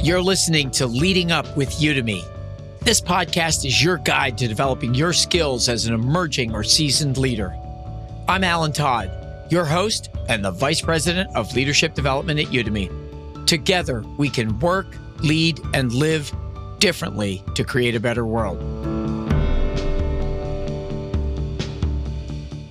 You're listening to Leading Up with Udemy. This podcast is your guide to developing your skills as an emerging or seasoned leader. I'm Alan Todd, your host and the Vice President of Leadership Development at Udemy. Together, we can work, lead, and live differently to create a better world.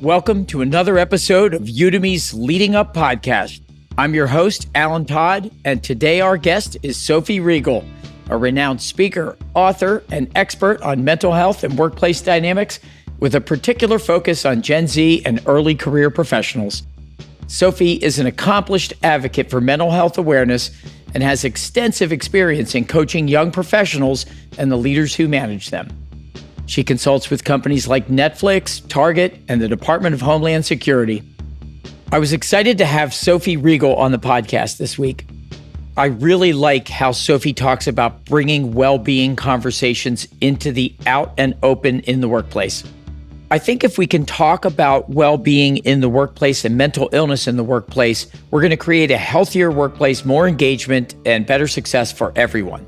Welcome to another episode of Udemy's Leading Up podcast. I'm your host, Alan Todd, and today our guest is Sophie Riegel, a renowned speaker, author, and expert on mental health and workplace dynamics with a particular focus on Gen Z and early career professionals. Sophie is an accomplished advocate for mental health awareness and has extensive experience in coaching young professionals and the leaders who manage them. She consults with companies like Netflix, Target, and the Department of Homeland Security. I was excited to have Sophie Riegel on the podcast this week. I really like how Sophie talks about bringing well-being conversations into the out and open in the workplace. I think if we can talk about well-being in the workplace and mental illness in the workplace, we're going to create a healthier workplace, more engagement, and better success for everyone.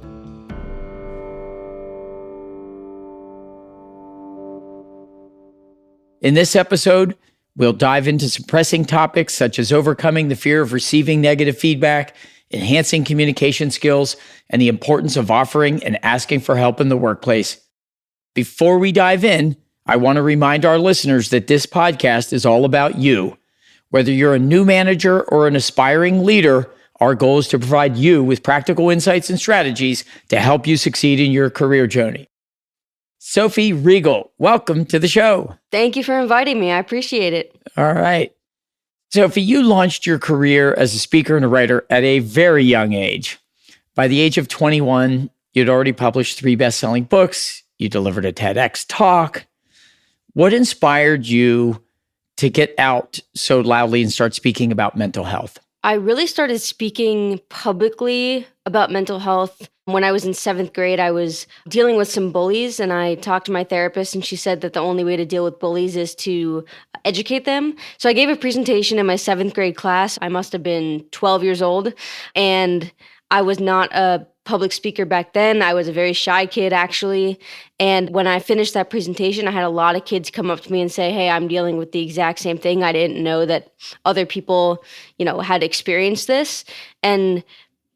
In this episode, we'll dive into some pressing topics such as overcoming the fear of receiving negative feedback, enhancing communication skills, and the importance of offering and asking for help in the workplace. Before we dive in, I want to remind our listeners that this podcast is all about you. Whether you're a new manager or an aspiring leader, our goal is to provide you with practical insights and strategies to help you succeed in your career journey. Sophie Riegel, welcome to the show. Thank you for inviting me. I appreciate it. All right. Sophie, you launched your career as a speaker and a writer at a very young age. By the age of 21, you'd already published 3 best-selling books. You delivered a TEDx talk. What inspired you to get out so loudly and start speaking about mental health? I really started speaking publicly about mental health when I was in 7th grade. I was dealing with some bullies, and I talked to my therapist, and she said that the only way to deal with bullies is to educate them. So I gave a presentation in my 7th grade class. I must have been 12 years old, and I was not a public speaker back then. I was a very shy kid, actually. And when I finished that presentation, I had a lot of kids come up to me and say, hey, I'm dealing with the exact same thing. I didn't know that other people, had experienced this. And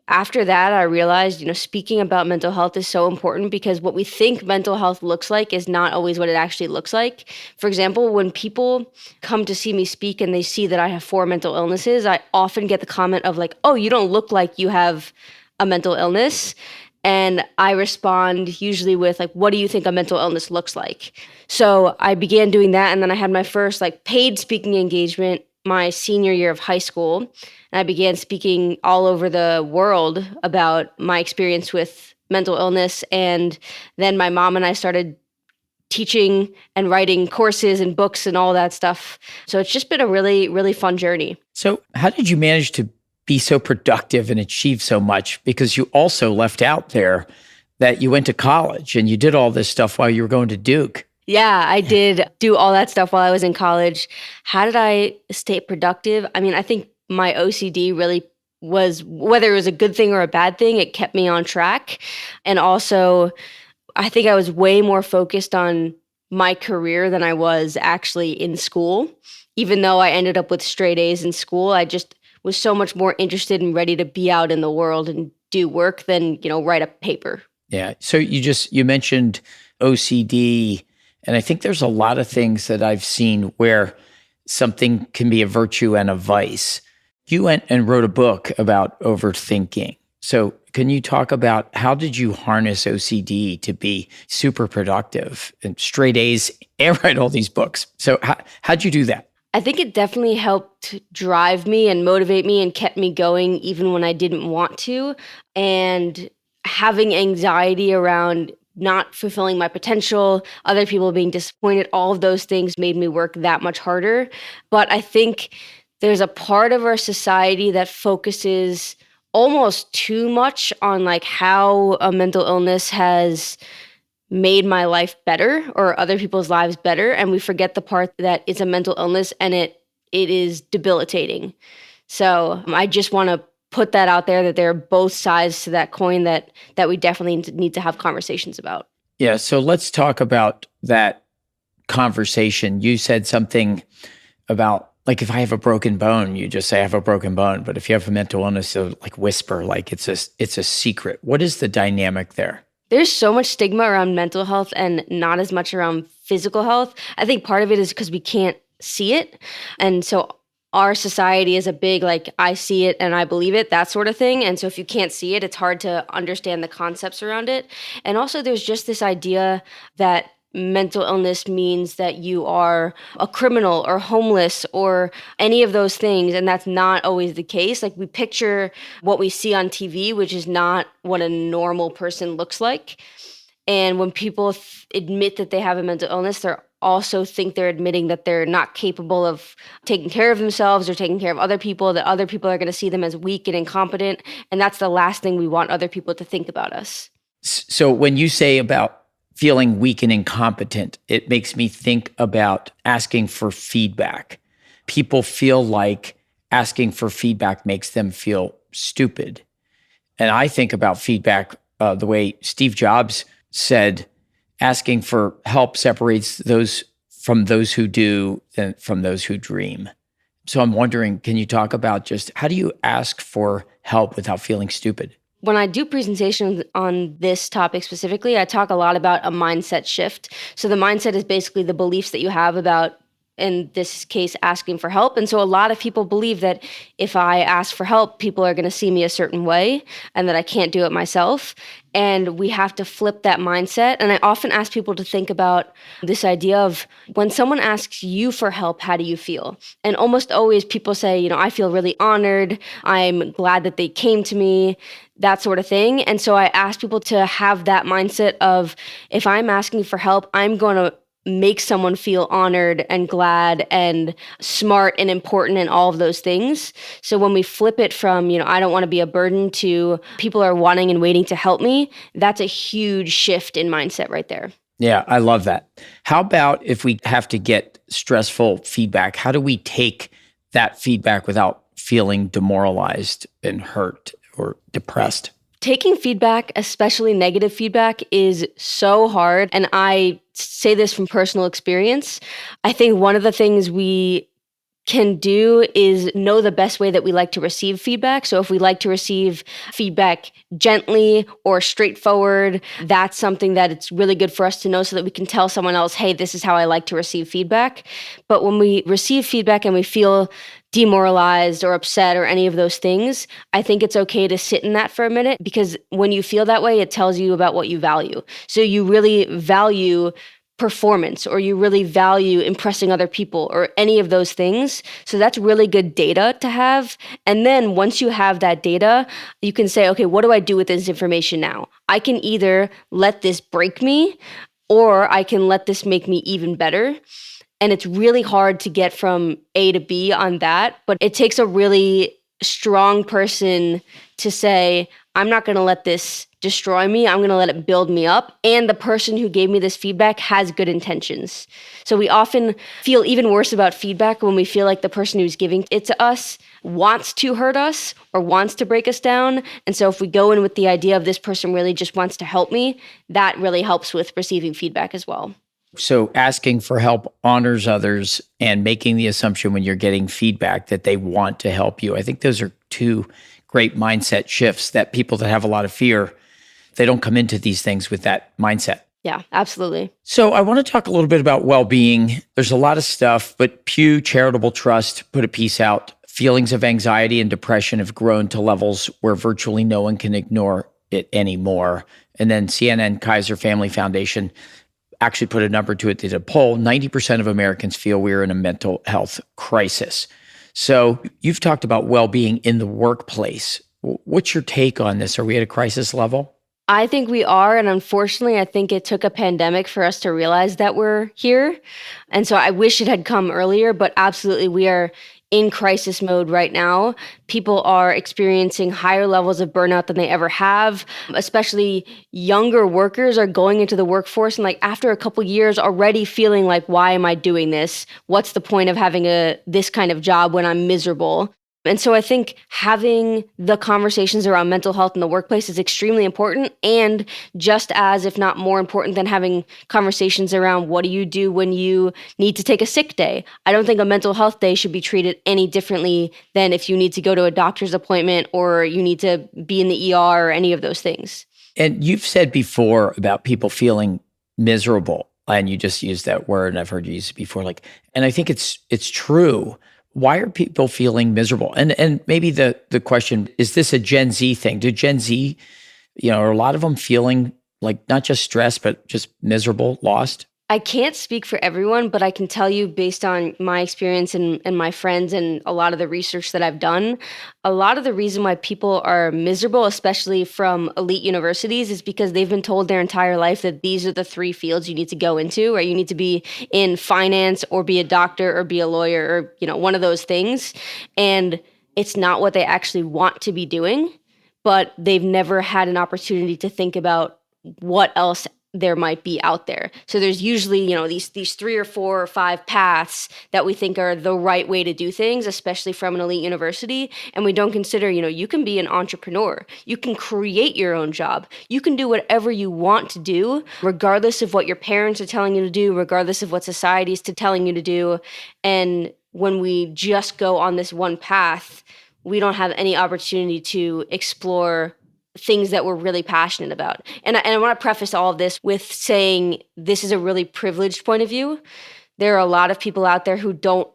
after that, I realized, speaking about mental health is so important because what we think mental health looks like is not always what it actually looks like. For example, when people come to see me speak and they see that I have 4 mental illnesses, I often get the comment of like, oh, you don't look like you have a mental illness. And I respond usually with like, what do you think a mental illness looks like? So I began doing that. And then I had my first paid speaking engagement my senior year of high school. And I began speaking all over the world about my experience with mental illness. And then my mom and I started teaching and writing courses and books and all that stuff. So it's just been a really, really fun journey. So how did you manage to be so productive and achieve so much? Because you also left out there that you went to college and you did all this stuff while you were going to Duke. Yeah, I did do all that stuff while I was in college. How did I stay productive? I mean, I think my OCD really was, whether it was a good thing or a bad thing, it kept me on track. And also, I think I was way more focused on my career than I was actually in school. Even though I ended up with straight A's in school, I just was so much more interested and ready to be out in the world and do work than, write a paper. Yeah. So you mentioned OCD, and I think there's a lot of things that I've seen where something can be a virtue and a vice. You went and wrote a book about overthinking. So can you talk about how did you harness OCD to be super productive and straight A's and write all these books? So how'd you do that? I think it definitely helped drive me and motivate me and kept me going even when I didn't want to. And having anxiety around not fulfilling my potential, other people being disappointed, all of those things made me work that much harder. But I think there's a part of our society that focuses almost too much on how a mental illness has made my life better or other people's lives better. And we forget the part that it's a mental illness and it is debilitating. So I just want to put that out there, that there are both sides to that coin that we definitely need to have conversations about. Yeah. So let's talk about that conversation. You said something about, like, if I have a broken bone, you just say I have a broken bone. But if you have a mental illness, you'll like whisper, like it's a secret. What is the dynamic there? There's so much stigma around mental health and not as much around physical health. I think part of it is because we can't see it. And so our society is a big, like, I see it and I believe it, that sort of thing. And so if you can't see it, it's hard to understand the concepts around it. And also there's just this idea that mental illness means that you are a criminal or homeless or any of those things. And that's not always the case. Like, we picture what we see on TV, which is not what a normal person looks like. And when people admit that they have a mental illness, they're also think they're admitting that they're not capable of taking care of themselves or taking care of other people, that other people are going to see them as weak and incompetent. And that's the last thing we want other people to think about us. So when you say about feeling weak and incompetent, it makes me think about asking for feedback. People feel like asking for feedback makes them feel stupid. And I think about feedback the way Steve Jobs said, asking for help separates those from those who do and from those who dream. So I'm wondering, can you talk about just how do you ask for help without feeling stupid? When I do presentations on this topic specifically, I talk a lot about a mindset shift. So the mindset is basically the beliefs that you have about, in this case, asking for help. And so a lot of people believe that if I ask for help, people are going to see me a certain way and that I can't do it myself. And we have to flip that mindset. And I often ask people to think about this idea of, when someone asks you for help, how do you feel? And almost always people say, I feel really honored. I'm glad that they came to me, that sort of thing. And so I ask people to have that mindset of, if I'm asking for help, I'm going to make someone feel honored and glad and smart and important and all of those things. So when we flip it from, I don't want to be a burden to people are wanting and waiting to help me, that's a huge shift in mindset right there. Yeah, I love that. How about if we have to get stressful feedback, how do we take that feedback without feeling demoralized and hurt or depressed? Taking feedback, especially negative feedback, is so hard. And I say this from personal experience. I think one of the things we can do is know the best way that we like to receive feedback. So if we like to receive feedback gently or straightforward, that's something that it's really good for us to know so that we can tell someone else, hey, this is how I like to receive feedback. But when we receive feedback and we feel demoralized or upset or any of those things, I think it's okay to sit in that for a minute, because when you feel that way, it tells you about what you value. So you really value performance, or you really value impressing other people, or any of those things. So that's really good data to have. And then once you have that data, you can say, okay, what do I do with this information now? I can either let this break me, or I can let this make me even better. And it's really hard to get from A to B on that, but it takes a really strong person to say, I'm not going to let this destroy me. I'm going to let it build me up. And the person who gave me this feedback has good intentions. So we often feel even worse about feedback when we feel like the person who's giving it to us wants to hurt us or wants to break us down. And so if we go in with the idea of, this person really just wants to help me, that really helps with receiving feedback as well. So asking for help honors others and making the assumption when you're getting feedback that they want to help you. I think those are two great mindset shifts that people that have a lot of fear, they don't come into these things with that mindset. Yeah, absolutely. So I want to talk a little bit about well-being. There's a lot of stuff, but Pew Charitable Trust put a piece out. Feelings of anxiety and depression have grown to levels where virtually no one can ignore it anymore. And then CNN Kaiser Family Foundation actually put a number to it. They did a poll. 90% of Americans feel we're in a mental health crisis. So you've talked about well-being in the workplace. What's your take on this? Are we at a crisis level? I think we are. And unfortunately, I think it took a pandemic for us to realize that we're here. And so I wish it had come earlier, but absolutely we are in crisis mode right now. People are experiencing higher levels of burnout than they ever have. Especially younger workers are going into the workforce and, like, after a couple years already feeling like, why am I doing this? What's the point of having this kind of job when I'm miserable? And so I think having the conversations around mental health in the workplace is extremely important, and just as, if not more important than having conversations around what do you do when you need to take a sick day. I don't think a mental health day should be treated any differently than if you need to go to a doctor's appointment or you need to be in the ER or any of those things. And you've said before about people feeling miserable, and you just used that word, and I've heard you use it before. And I think it's true. Why are people feeling miserable? And maybe the question, is this a Gen Z thing? Do Gen Z, are a lot of them feeling like not just stressed, but just miserable, lost? I can't speak for everyone, but I can tell you based on my experience and my friends and a lot of the research that I've done, a lot of the reason why people are miserable, especially from elite universities, is because they've been told their entire life that these are the three fields you need to go into, right? You need to be in finance or be a doctor or be a lawyer or, one of those things. And it's not what they actually want to be doing, but they've never had an opportunity to think about what else there might be out there. So there's usually, these 3 or 4 or 5 paths that we think are the right way to do things, especially from an elite university. And we don't consider, you can be an entrepreneur. You can create your own job. You can do whatever you want to do, regardless of what your parents are telling you to do, regardless of what society is telling you to do. And when we just go on this one path, we don't have any opportunity to explore things that we're really passionate about. And I want to preface all of this with saying this is a really privileged point of view. There are a lot of people out there who don't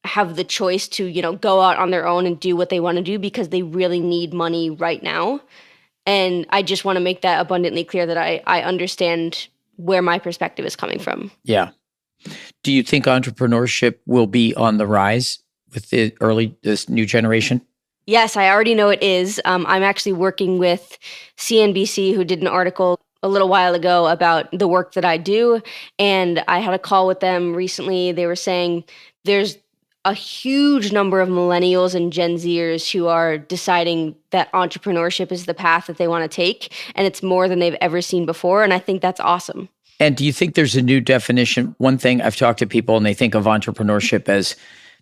have the choice to, go out on their own and do what they want to do because they really need money right now. And I just want to make that abundantly clear that I understand where my perspective is coming from. Yeah. Do you think entrepreneurship will be on the rise with this new generation? Yes, I already know it is. I'm actually working with CNBC, who did an article a little while ago about the work that I do. And I had a call with them recently. They were saying there's a huge number of millennials and Gen Zers who are deciding that entrepreneurship is the path that they want to take. And it's more than they've ever seen before. And I think that's awesome. And do you think there's a new definition? One thing, I've talked to people and they think of entrepreneurship as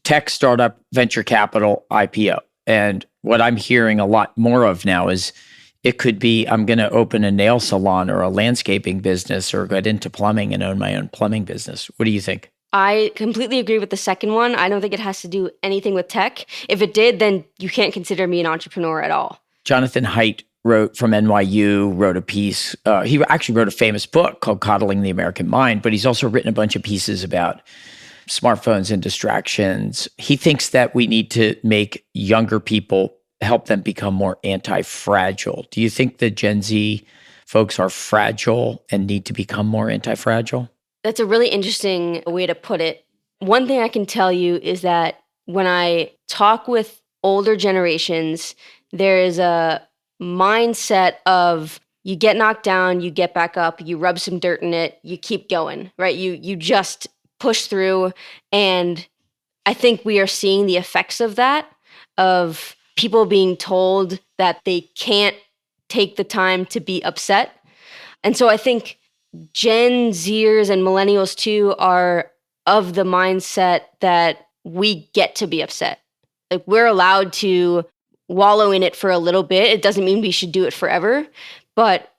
tech, startup, venture capital, IPO. And what I'm hearing a lot more of now is it could be, I'm going to open a nail salon or a landscaping business or get into plumbing and own my own plumbing business. What do you think? I completely agree with the second one. I don't think it has to do anything with tech. If it did, then you can't consider me an entrepreneur at all. Jonathan Haidt from NYU, wrote a piece. He actually wrote a famous book called Coddling the American Mind, but he's also written a bunch of pieces about smartphones and distractions. He thinks that we need to make younger people, help them become more anti-fragile. Do you think the Gen Z folks are fragile and need to become more anti-fragile? That's a really interesting way to put it. One thing I can tell you is that when I talk with older generations, there is a mindset of you get knocked down, you get back up, you rub some dirt in it, you keep going, right? You just push through. And I think we are seeing the effects of that, of people being told that they can't take the time to be upset. And so I think Gen Zers and millennials too are of the mindset that we get to be upset. Like, we're allowed to wallow in it for a little bit. It doesn't mean we should do it forever, but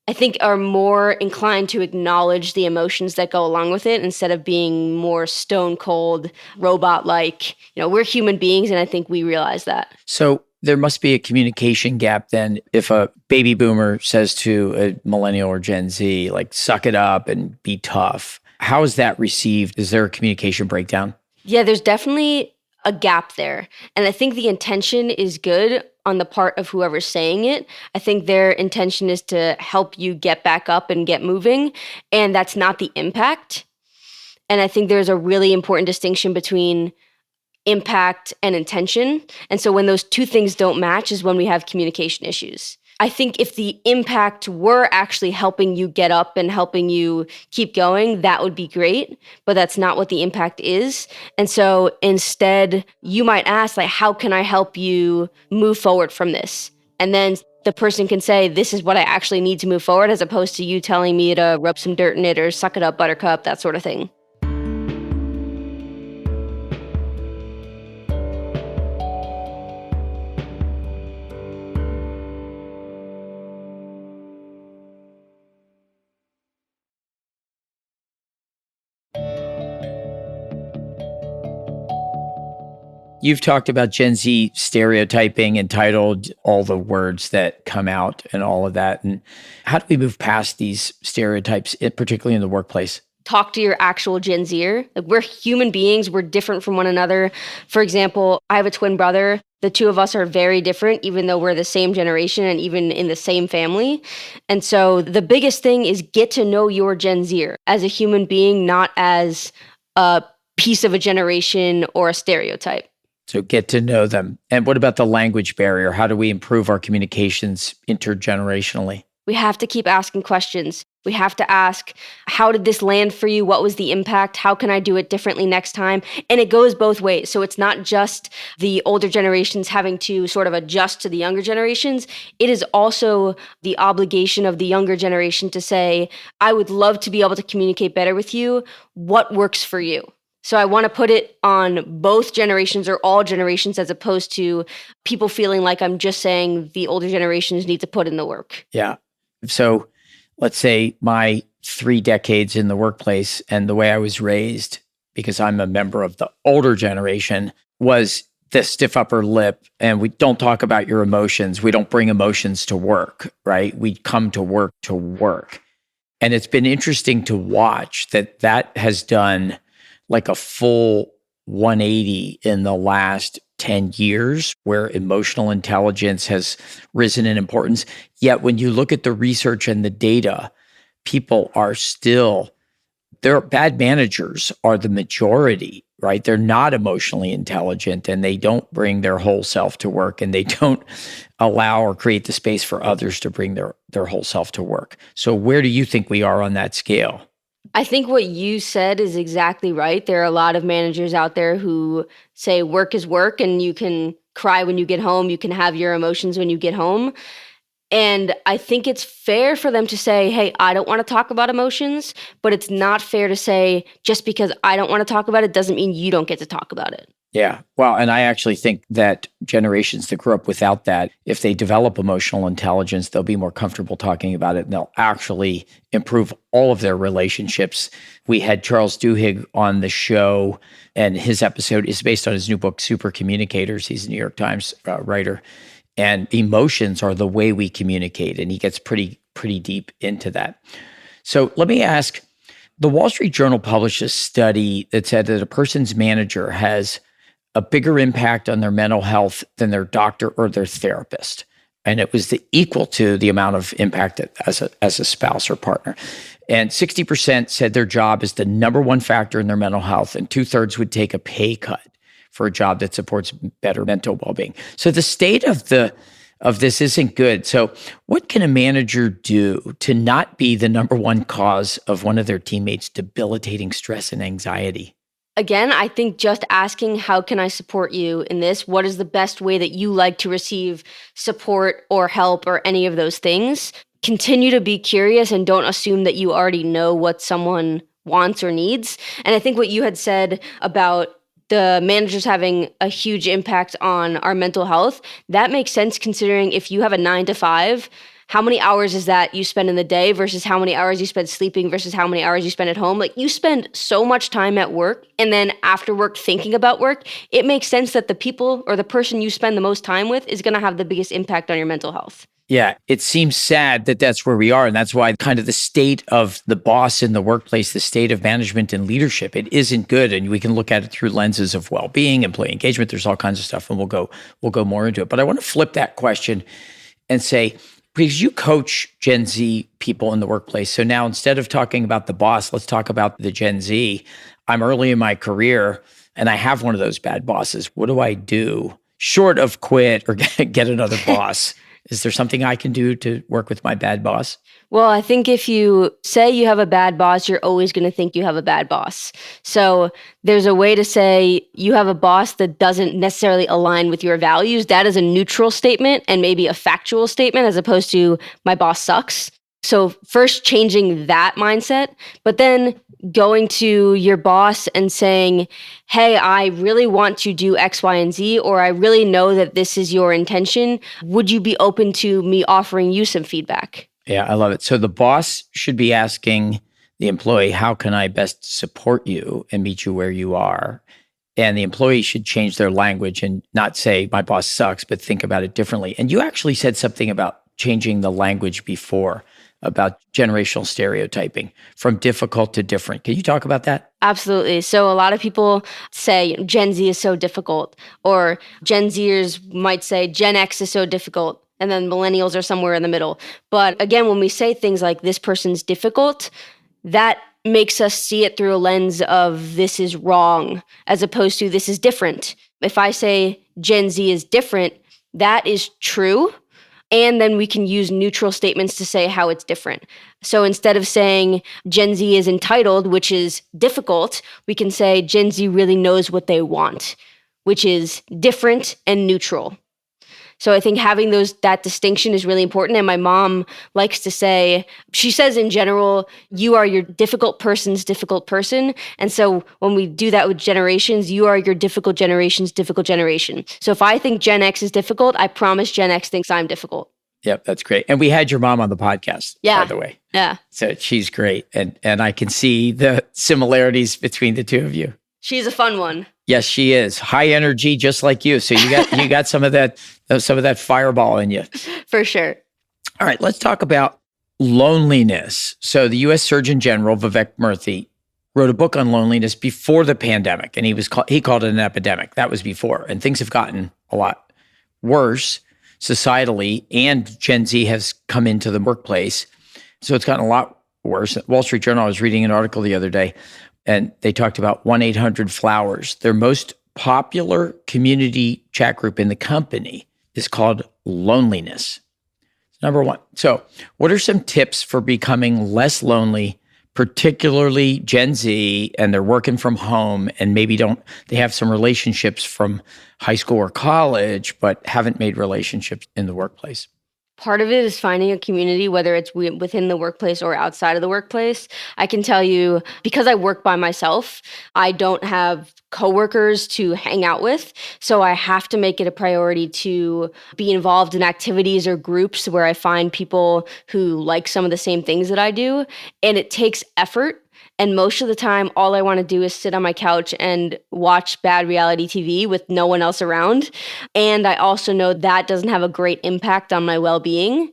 I think, are more inclined to acknowledge the emotions that go along with it instead of being more stone cold, robot-like. We're human beings, and I think we realize that. So there must be a communication gap then if a baby boomer says to a millennial or Gen Z, like, suck it up and be tough. How is that received? Is there a communication breakdown? Yeah, there's definitely a gap there. And I think the intention is good on the part of whoever's saying it. I think their intention is to help you get back up and get moving. And that's not the impact. And I think there's a really important distinction between impact and intention. And so when those two things don't match is when we have communication issues. I think if the impact were actually helping you get up and helping you keep going, that would be great, but that's not what the impact is. And so instead, you might ask, like, how can I help you move forward from this? And then the person can say, this is what I actually need to move forward, as opposed to you telling me to rub some dirt in it or suck it up, buttercup, that sort of thing. You've talked about Gen Z stereotyping, entitled, all the words that come out and all of that. And how do we move past these stereotypes, particularly in the workplace? Talk to your actual Gen Zer. Like, we're human beings. We're different from one another. For example, I have a twin brother. The two of us are very different, even though we're the same generation and even in the same family. And so the biggest thing is get to know your Gen Zer as a human being, not as a piece of a generation or a stereotype. So get to know them. And what about the language barrier? How do we improve our communications intergenerationally? We have to keep asking questions. We have to ask, how did this land for you? What was the impact? How can I do it differently next time? And it goes both ways. So it's not just the older generations having to sort of adjust to the younger generations. It is also the obligation of the younger generation to say, I would love to be able to communicate better with you. What works for you? So I want to put it on both generations or all generations, as opposed to people feeling like I'm just saying the older generations need to put in the work. Yeah. So let's say my 3 decades in the workplace and the way I was raised, because I'm a member of the older generation, was the stiff upper lip. And we don't talk about your emotions. We don't bring emotions to work, right? We come to work to work. And it's been interesting to watch that has done like a full 180 in the last 10 years, where emotional intelligence has risen in importance. Yet when you look at the research and the data, people are still, their bad managers are the majority, right? They're not emotionally intelligent, and they don't bring their whole self to work, and they don't allow or create the space for others to bring their whole self to work. So where do you think we are on that scale? I think what you said is exactly right. There are a lot of managers out there who say work is work, and you can cry when you get home. You can have your emotions when you get home. And I think it's fair for them to say, hey, I don't want to talk about emotions, but it's not fair to say just because I don't want to talk about it doesn't mean you don't get to talk about it. Yeah. Well, and I actually think that generations that grew up without that, if they develop emotional intelligence, they'll be more comfortable talking about it, and they'll actually improve all of their relationships. We had Charles Duhigg on the show, and his episode is based on his new book, Super Communicators. He's a New York Times writer. And emotions are the way we communicate. And he gets pretty deep into that. So let me ask, the Wall Street Journal published a study that said that a person's manager has a bigger impact on their mental health than their doctor or their therapist. And it was equal to the amount of impact as a spouse or partner. And 60% said their job is the number one factor in their mental health, and 2/3 would take a pay cut for a job that supports better mental well-being. So the state of this isn't good. So what can a manager do to not be the number one cause of one of their teammates' debilitating stress and anxiety? Again, I think just asking, how can I support you in this? What is the best way that you like to receive support or help or any of those things? Continue to be curious and don't assume that you already know what someone wants or needs. And I think what you had said about the managers having a huge impact on our mental health, that makes sense considering if you have a 9 to 5, how many hours is that you spend in the day versus how many hours you spend sleeping versus how many hours you spend at home? Like, you spend so much time at work, and then after work thinking about work. It makes sense that the people or the person you spend the most time with is going to have the biggest impact on your mental health. Yeah, it seems sad that that's where we are. And that's why kind of the state of the boss in the workplace, the state of management and leadership, it isn't good. And we can look at it through lenses of well-being, employee engagement. There's all kinds of stuff, and we'll go more into it. But I want to flip that question and say, because you coach Gen Z people in the workplace. So now instead of talking about the boss, let's talk about the Gen Z. I'm early in my career and I have one of those bad bosses. What do I do short of quit or get another boss? Is there something I can do to work with my bad boss? Well, I think if you say you have a bad boss, you're always going to think you have a bad boss. So there's a way to say you have a boss that doesn't necessarily align with your values. That is a neutral statement and maybe a factual statement, as opposed to my boss sucks. So first changing that mindset, but then going to your boss and saying, hey, I really want to do X, Y, and Z, or I really know that this is your intention. Would you be open to me offering you some feedback? Yeah, I love it. So the boss should be asking the employee, how can I best support you and meet you where you are? and the employee should change their language and not say, my boss sucks, but think about it differently. And you actually said something about changing the language before, about generational stereotyping from difficult to different. Can you talk about that? Absolutely. So a lot of people say Gen Z is so difficult, or Gen Zers might say Gen X is so difficult, and then millennials are somewhere in the middle. But again, when we say things like this person's difficult, that makes us see it through a lens of this is wrong, as opposed to this is different. If I say Gen Z is different, that is true. And then we can use neutral statements to say how it's different. So instead of saying Gen Z is entitled, which is difficult, we can say Gen Z really knows what they want, which is different and neutral. So I think having that distinction is really important. And my mom likes to say, she says in general, you are your difficult person's difficult person. And so when we do that with generations, you are your difficult generation's difficult generation. So if I think Gen X is difficult, I promise Gen X thinks I'm difficult. Yep, that's great. And we had your mom on the podcast, by the way. Yeah. So she's great. And I can see the similarities between the two of you. She's a fun one. Yes, she is. High energy, just like you. So you got some of that fireball in you. For sure. All right, let's talk about loneliness. So the U.S. Surgeon General, Vivek Murthy, wrote a book on loneliness before the pandemic, and he called it an epidemic. That was before, and things have gotten a lot worse societally, and Gen Z has come into the workplace. So it's gotten a lot worse. Wall Street Journal, I was reading an article the other day, and they talked about 1-800-Flowers. Their most popular community chat group in the company is called Loneliness. Number one. So what are some tips for becoming less lonely, particularly Gen Z, and they're working from home and maybe they have some relationships from high school or college, but haven't made relationships in the workplace? Part of it is finding a community, whether it's within the workplace or outside of the workplace. I can tell you, because I work by myself, I don't have coworkers to hang out with. So I have to make it a priority to be involved in activities or groups where I find people who like some of the same things that I do. And it takes effort. And most of the time, all I want to do is sit on my couch and watch bad reality TV with no one else around. And I also know that doesn't have a great impact on my well-being.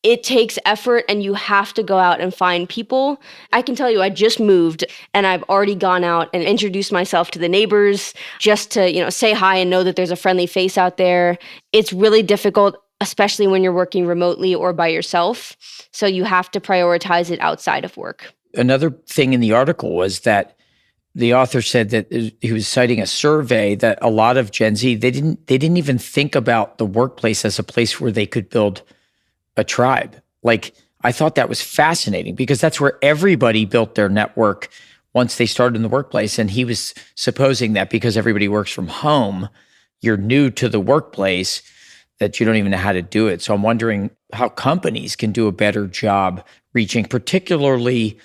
It takes effort, and you have to go out and find people. I can tell you, I just moved, and I've already gone out and introduced myself to the neighbors just to, say hi and know that there's a friendly face out there. It's really difficult, especially when you're working remotely or by yourself. So you have to prioritize it outside of work. Another thing in the article was that the author said that he was citing a survey that a lot of Gen Z, they didn't even think about the workplace as a place where they could build a tribe. Like, I thought that was fascinating because that's where everybody built their network once they started in the workplace. And he was supposing that because everybody works from home, you're new to the workplace, that you don't even know how to do it. So I'm wondering how companies can do a better job reaching, particularly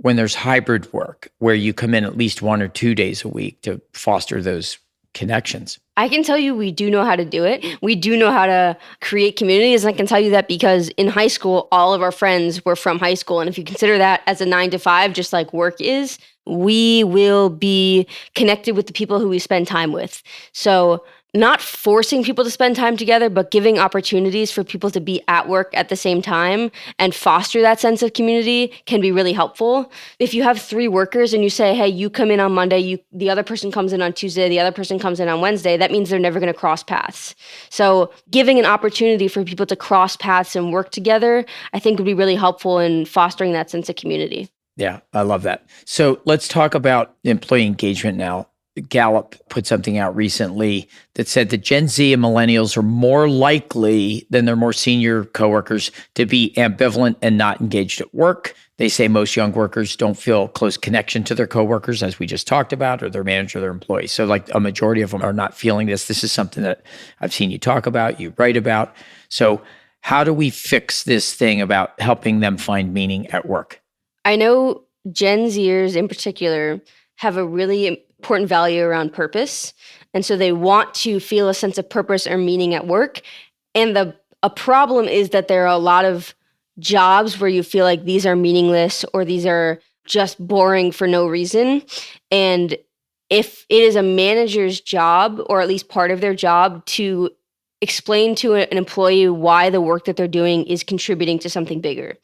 when there's hybrid work, where you come in at least 1 or 2 days a week to foster those connections. I can tell you we do know how to do it. We do know how to create communities. I can tell you that because in high school, all of our friends were from high school. And if you consider that as a 9 to 5, just like work is, we will be connected with the people who we spend time with. So not forcing people to spend time together, but giving opportunities for people to be at work at the same time and foster that sense of community can be really helpful. If you have 3 workers and you say, hey, you come in on Monday, the other person comes in on Tuesday, the other person comes in on Wednesday, that means they're never going to cross paths. So giving an opportunity for people to cross paths and work together, I think would be really helpful in fostering that sense of community. Yeah, I love that. So let's talk about employee engagement now. Gallup put something out recently that said that Gen Z and millennials are more likely than their more senior coworkers to be ambivalent and not engaged at work. They say most young workers don't feel close connection to their coworkers, as we just talked about, or their manager, or their employees. So like a majority of them are not feeling this. This is something that I've seen you talk about, you write about. So how do we fix this thing about helping them find meaning at work? I know Gen Zers in particular have a really important value around purpose. And so they want to feel a sense of purpose or meaning at work. And a problem is that there are a lot of jobs where you feel like these are meaningless or these are just boring for no reason. And if it is a manager's job, or at least part of their job, to explain to an employee why the work that they're doing is contributing to something bigger.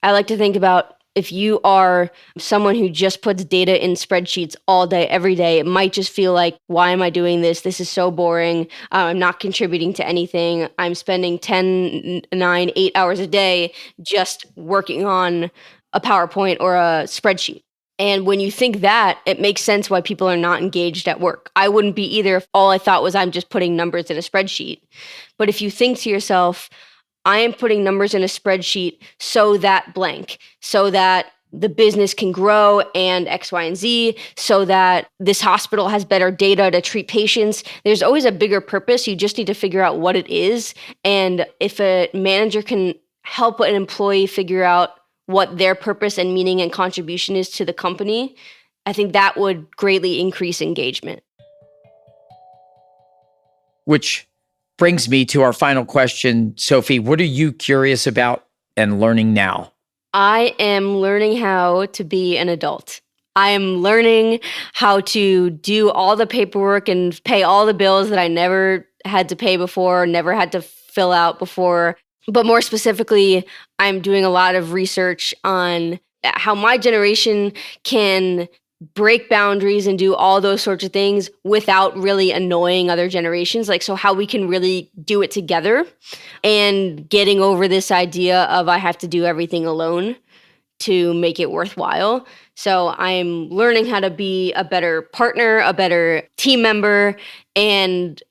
I like to think about, if you are someone who just puts data in spreadsheets all day, every day, it might just feel like, why am I doing this? This is so boring. I'm not contributing to anything. I'm spending 10, 9, 8 hours a day just working on a PowerPoint or a spreadsheet. And when you think that, it makes sense why people are not engaged at work. I wouldn't be either if all I thought was I'm just putting numbers in a spreadsheet. But if you think to yourself, I am putting numbers in a spreadsheet so that blank, so that the business can grow and X, Y, and Z, so that this hospital has better data to treat patients. There's always a bigger purpose. You just need to figure out what it is. And if a manager can help an employee figure out what their purpose and meaning and contribution is to the company, I think that would greatly increase engagement. Which brings me to our final question. Sophie, what are you curious about and learning now? I am learning how to be an adult. I am learning how to do all the paperwork and pay all the bills that I never had to pay before, never had to fill out before. But more specifically, I'm doing a lot of research on how my generation can break boundaries and do all those sorts of things without really annoying other generations. So how we can really do it together, and getting over this idea of I have to do everything alone to make it worthwhile. So I'm learning how to be a better partner, a better team member, and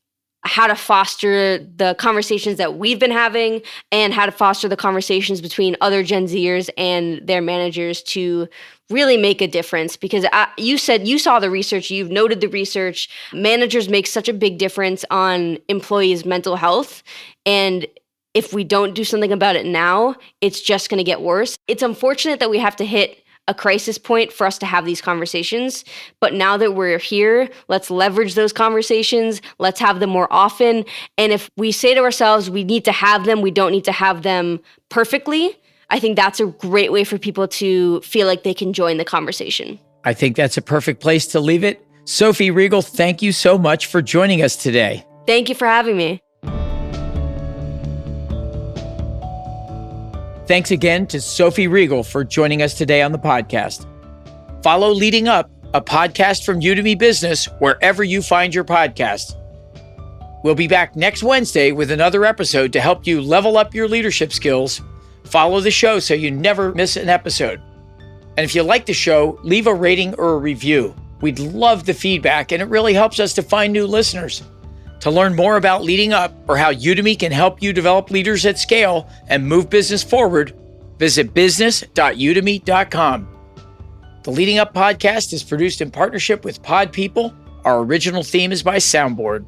how to foster the conversations that we've been having, and how to foster the conversations between other Gen Zers and their managers to really make a difference. Because you said you saw the research, you've noted the research. Managers make such a big difference on employees' mental health. And if we don't do something about it now, it's just going to get worse. It's unfortunate that we have to hit a crisis point for us to have these conversations. But now that we're here, let's leverage those conversations. Let's have them more often. And if we say to ourselves, we need to have them, we don't need to have them perfectly, I think that's a great way for people to feel like they can join the conversation. I think that's a perfect place to leave it. Sophie Riegel, thank you so much for joining us today. Thank you for having me. Thanks again to Sophie Riegel for joining us today on the podcast. Follow Leading Up, a podcast from Udemy Business, wherever you find your podcasts. We'll be back next Wednesday with another episode to help you level up your leadership skills. Follow the show so you never miss an episode. And if you like the show, leave a rating or a review. We'd love the feedback, and it really helps us to find new listeners. To learn more about Leading Up, or how Udemy can help you develop leaders at scale and move business forward, visit business.udemy.com. The Leading Up podcast is produced in partnership with Pod People. Our original theme is by Soundboard.